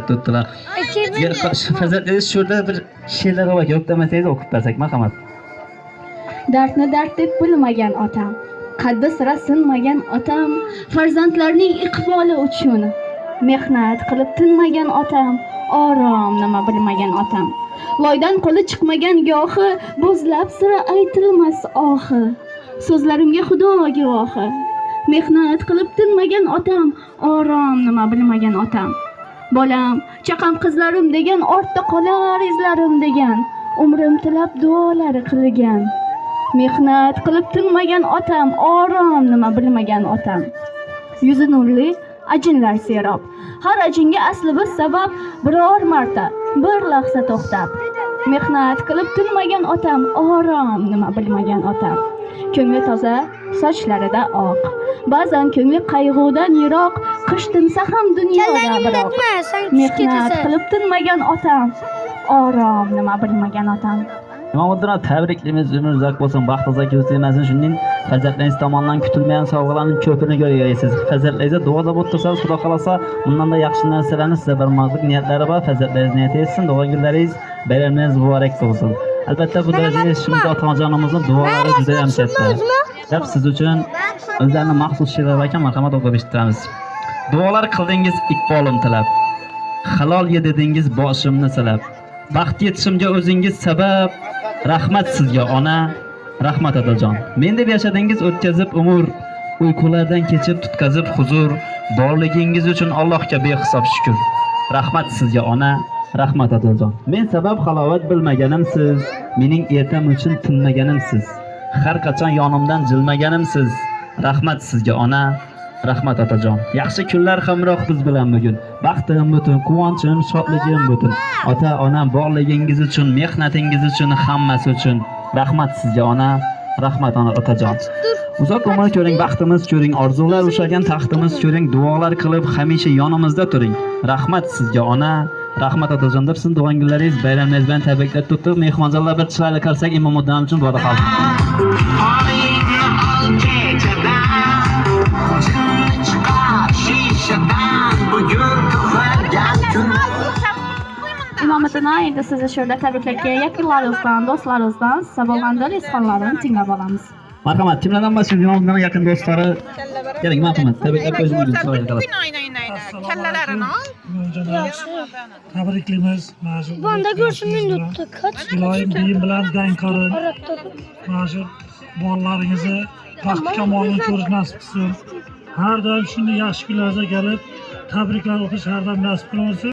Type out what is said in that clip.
Tuttular. Farzandlaringiz shurda bir she'rlar bor, yo'q demasangiz o'qib bersak, marhamat. Dardni dard deb bilmagan otam, qaddi sira sinmagan otam, farzandlarning iqboli uchun mehnat qilib tinmagan otam, orom nima bilmagan otam. Loydan qo'li chiqmagan gohi, bo'zlab sira aytilmas ohi. So'zlarimga Xudo guvohi, mehnat qilib tinmagan otam, orom nima bilmagan otam. Bolam, chaqam, qizlarim degan, ortda qolar izlarim degan, umrim tilab duolar qilgan. Mehnat qilib tinmagan otam, orom nima bilmagan otam. Yuzi nurli, ajinlar serob. Har ajinga asli bir sabab, biror marta, bir lahza to'xtab. Mehnat qilib tinmagan otam, orom nima bilmagan otam. Ko'ngli toza, sochlarida oq. Ba'zan ko'ngli qayg'udan yiroq, qish tinsa ham dunyoda biroq. Mehnat qilib tinmagan otam, orom nima bilmagan otam. Imomudin aka, tabriklaymiz, umr uzoq bo'lsin, baxtingiz ko'zlamasin. Shuningdek, farzandlaringiz tomonidan kutilmagan sovg'alarning ko'pini ko'raysiz. Farzandlaringizni duoda o'tirsangiz, Xudo xolasa, bundan da yaxshi narsalarni sizga bermoqlik niyatlari bor. Farzandlaringiz niyat etsin, tug'ilgan kunlaringiz, bayramingiz muborak bo'lsin. Albatta bu darajaga erishishimiz otajonimizning duolari juda ham katta. Deb siz uchun o'zlarini maxsus she'rlar ekan, marhamat o'qib eshittiramiz. Duolar qildingiz iqbolim tilab, halol ye dedingiz boshimni silab. Baxt yetishimga o'zingiz sabab, rahmat sizga ona, rahmat otajon. Men deb yashadingiz o'tkazib umr, uyqulardan kechib tutkazib huzur, borligingiz uchun Allohga behisob shukr. Rahmat sizga ona, rahmat otajon. Men sabab halovat bilmaganim siz, mening ertam uchun tinmaganim siz. Har qachon yonimdan jilmaganim siz. Rahmat sizga ona, rahmat otajon. Yaxshi kunlar hamroh biz bilan bugun. Baxtim butun, quvonchim, shodligim butun. Ota, onam borligingiz uchun, mehnatingiz uchun, hammasi uchun. Rahmat sizga ona, rahmat otajon. Uzoq umr ko'ring, baxtimiz ko'ring, orzular ushlagan taxtimiz ko'ring, duolar qilib hamisha yonimizda turing. Rahmat sizga ona, rahmat otajon deb sizning tug'ilgan kunlaringiz, bayramingiz bilan tabriklab tutib, mehmonjonlar bir chiroyli qarsak Imomudin uchun duoda qoldi. Imomudin endi sizni shurda tabriklashga yaqinlaringizdan, do'stlaringizdan savolmandor izhorlarini tinglab olamiz. Marhamat, kimlardan boshlaymiz? Imomudinning yaqin do'stlari. Keling, marhamat, tabriklab qo'yishingiz uchun. Kallalarini ol. Tabriklaymiz. Bunda ko'rishimni unutdi. Iloyim biyim bilan dang ko'rin. Mana bolalaringizni baxt kamolini ko'rish nasib qilsin. Har doim shunday yaxshi kunlarga kelib tabriklar o'qish har doim nasib qilsin.